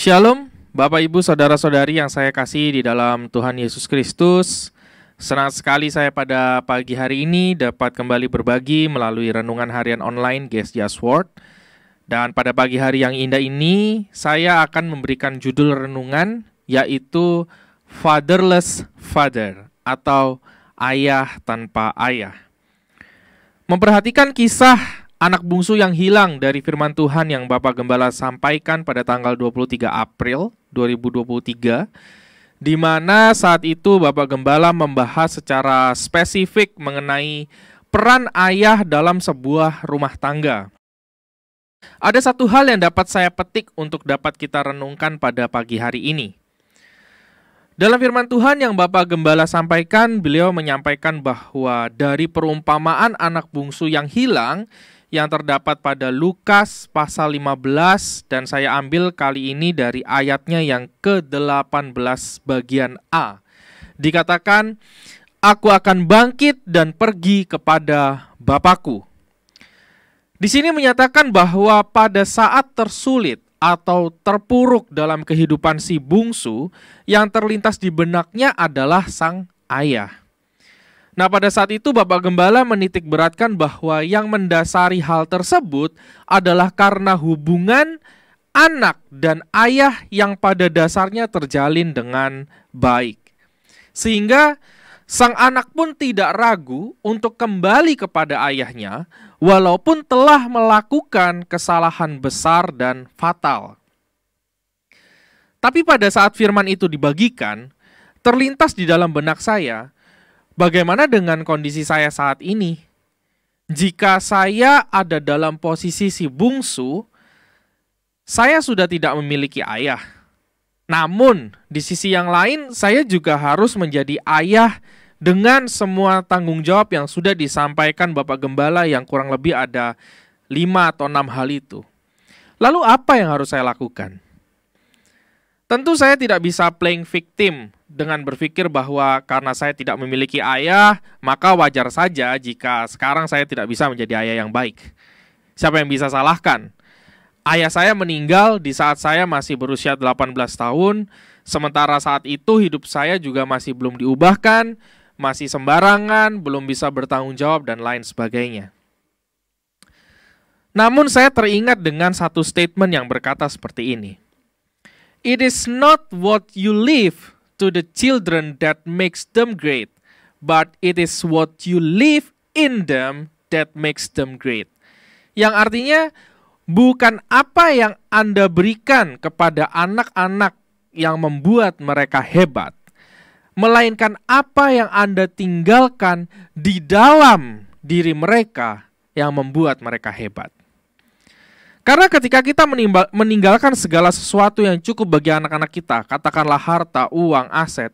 Shalom, Bapak Ibu Saudara-saudari yang saya kasih di dalam Tuhan Yesus Kristus. Senang sekali saya pada pagi hari ini dapat kembali berbagi melalui renungan harian online Guess Just Word. Dan pada pagi hari yang indah ini, saya akan memberikan judul renungan yaitu Fatherless Father atau Ayah Tanpa Ayah. Memperhatikan kisah anak bungsu yang hilang dari firman Tuhan yang Bapak Gembala sampaikan pada tanggal 23 April 2023, di mana saat itu Bapak Gembala membahas secara spesifik mengenai peran ayah dalam sebuah rumah tangga. Ada satu hal yang dapat saya petik untuk dapat kita renungkan pada pagi hari ini. Dalam firman Tuhan yang Bapak Gembala sampaikan, beliau menyampaikan bahwa dari perumpamaan anak bungsu yang hilang yang terdapat pada Lukas pasal 15, dan saya ambil kali ini dari ayatnya yang ke-18 bagian A. Dikatakan, "Aku akan bangkit dan pergi kepada Bapakku." Di sini menyatakan bahwa pada saat tersulit atau terpuruk dalam kehidupan si bungsu, yang terlintas di benaknya adalah sang ayah. Nah, pada saat itu Bapak Gembala menitik beratkan bahwa yang mendasari hal tersebut adalah karena hubungan anak dan ayah yang pada dasarnya terjalin dengan baik. Sehingga sang anak pun tidak ragu untuk kembali kepada ayahnya walaupun telah melakukan kesalahan besar dan fatal. Tapi pada saat firman itu dibagikan, terlintas di dalam benak saya, bagaimana dengan kondisi saya saat ini? Jika saya ada dalam posisi si bungsu, saya sudah tidak memiliki ayah. Namun, di sisi yang lain, saya juga harus menjadi ayah dengan semua tanggung jawab yang sudah disampaikan Bapak Gembala yang kurang lebih ada 5 atau 6 hal itu. Lalu apa yang harus saya lakukan? Tentu saya tidak bisa playing victim dengan berpikir bahwa karena saya tidak memiliki ayah, maka wajar saja jika sekarang saya tidak bisa menjadi ayah yang baik. Siapa yang bisa salahkan? Ayah saya meninggal di saat saya masih berusia 18 tahun, sementara saat itu hidup saya juga masih belum diubahkan, masih sembarangan, belum bisa bertanggung jawab, dan lain sebagainya. Namun saya teringat dengan satu statement yang berkata seperti ini. It is not what you leave to the children that makes them great, but it is what you leave in them that makes them great. Yang artinya, bukan apa yang Anda berikan kepada anak-anak yang membuat mereka hebat, melainkan apa yang Anda tinggalkan di dalam diri mereka yang membuat mereka hebat. Karena ketika kita meninggalkan segala sesuatu yang cukup bagi anak-anak kita, katakanlah harta, uang, aset,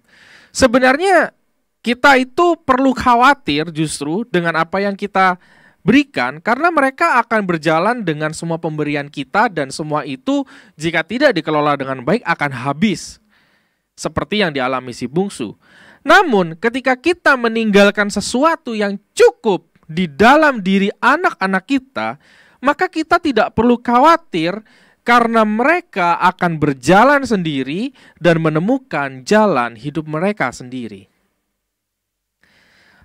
sebenarnya kita itu perlu khawatir justru dengan apa yang kita berikan, karena mereka akan berjalan dengan semua pemberian kita, dan semua itu jika tidak dikelola dengan baik akan habis, seperti yang dialami si bungsu. Namun ketika kita meninggalkan sesuatu yang cukup di dalam diri anak-anak kita, maka kita tidak perlu khawatir karena mereka akan berjalan sendiri dan menemukan jalan hidup mereka sendiri.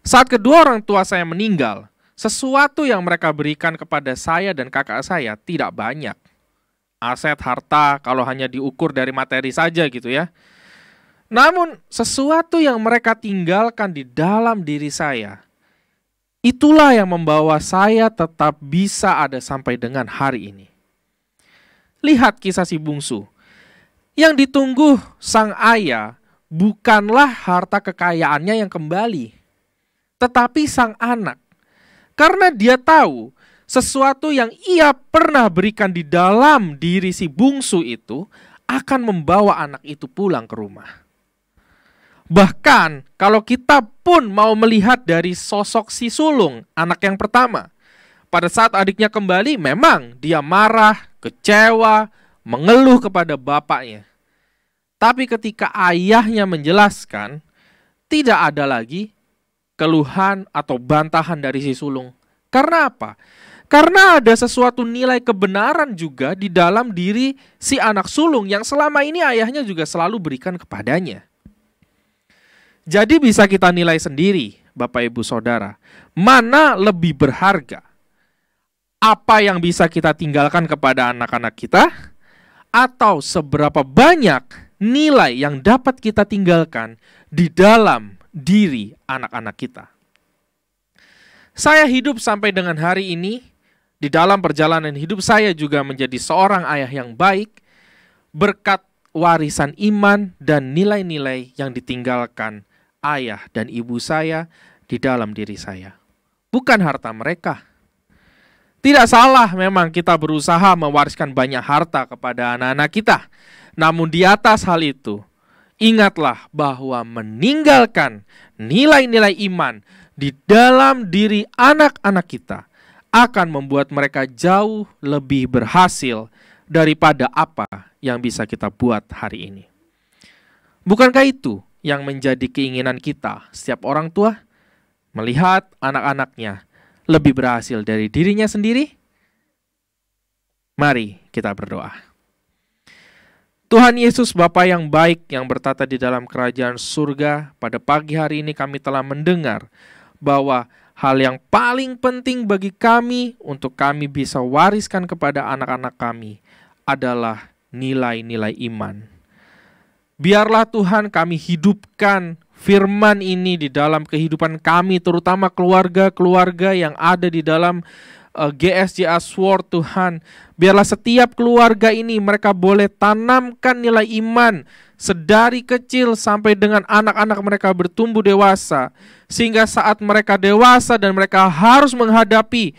Saat kedua orang tua saya meninggal, sesuatu yang mereka berikan kepada saya dan kakak saya tidak banyak. Aset, harta, kalau hanya diukur dari materi saja gitu ya. Namun sesuatu yang mereka tinggalkan di dalam diri saya, itulah yang membawa saya tetap bisa ada sampai dengan hari ini. Lihat kisah si bungsu. Yang ditunggu sang ayah bukanlah harta kekayaannya yang kembali, tetapi sang anak. Karena dia tahu sesuatu yang ia pernah berikan di dalam diri si bungsu itu akan membawa anak itu pulang ke rumah. Bahkan kalau kita pun mau melihat dari sosok si sulung, anak yang pertama, pada saat adiknya kembali memang dia marah, kecewa, mengeluh kepada bapaknya. Tapi ketika ayahnya menjelaskan, tidak ada lagi keluhan atau bantahan dari si sulung. Karena apa? Karena ada sesuatu nilai kebenaran juga di dalam diri si anak sulung yang selama ini ayahnya juga selalu berikan kepadanya. Jadi bisa kita nilai sendiri, Bapak Ibu Saudara, mana lebih berharga? Apa yang bisa kita tinggalkan kepada anak-anak kita? Atau seberapa banyak nilai yang dapat kita tinggalkan di dalam diri anak-anak kita? Saya hidup sampai dengan hari ini. Di dalam perjalanan hidup saya juga menjadi seorang ayah yang baik berkat warisan iman dan nilai-nilai yang ditinggalkan ayah dan ibu saya di dalam diri saya. Bukan harta mereka. Tidak salah memang kita berusaha mewariskan banyak harta kepada anak-anak kita. Namun di atas hal itu, ingatlah bahwa meninggalkan nilai-nilai iman di dalam diri anak-anak kita akan membuat mereka jauh lebih berhasil daripada apa yang bisa kita buat hari ini. Bukankah itu yang menjadi keinginan kita, setiap orang tua, melihat anak-anaknya lebih berhasil dari dirinya sendiri? Mari kita berdoa. Tuhan Yesus, Bapa yang baik yang bertata di dalam kerajaan surga, pada pagi hari ini kami telah mendengar bahwa hal yang paling penting bagi kami untuk kami bisa wariskan kepada anak-anak kami adalah nilai-nilai iman. Biarlah Tuhan kami hidupkan firman ini di dalam kehidupan kami, terutama keluarga-keluarga yang ada di dalam GSJA Sword Tuhan. Biarlah setiap keluarga ini mereka boleh tanamkan nilai iman sedari kecil sampai dengan anak-anak mereka bertumbuh dewasa. Sehingga saat mereka dewasa dan mereka harus menghadapi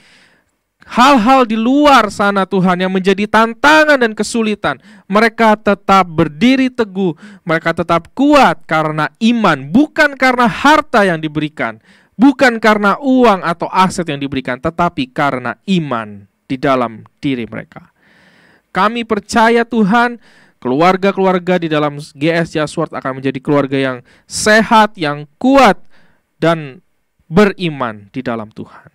hal-hal di luar sana Tuhan yang menjadi tantangan dan kesulitan, mereka tetap berdiri teguh, mereka tetap kuat karena iman, bukan karena harta yang diberikan, bukan karena uang atau aset yang diberikan, tetapi karena iman di dalam diri mereka. Kami percaya Tuhan, keluarga-keluarga di dalam GSJA Sword akan menjadi keluarga yang sehat, yang kuat, dan beriman di dalam Tuhan.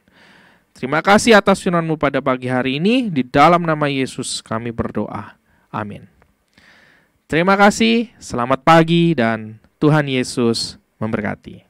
Terima kasih atas firman-Mu pada pagi hari ini. Di dalam nama Yesus kami berdoa. Amin. Terima kasih, selamat pagi, dan Tuhan Yesus memberkati.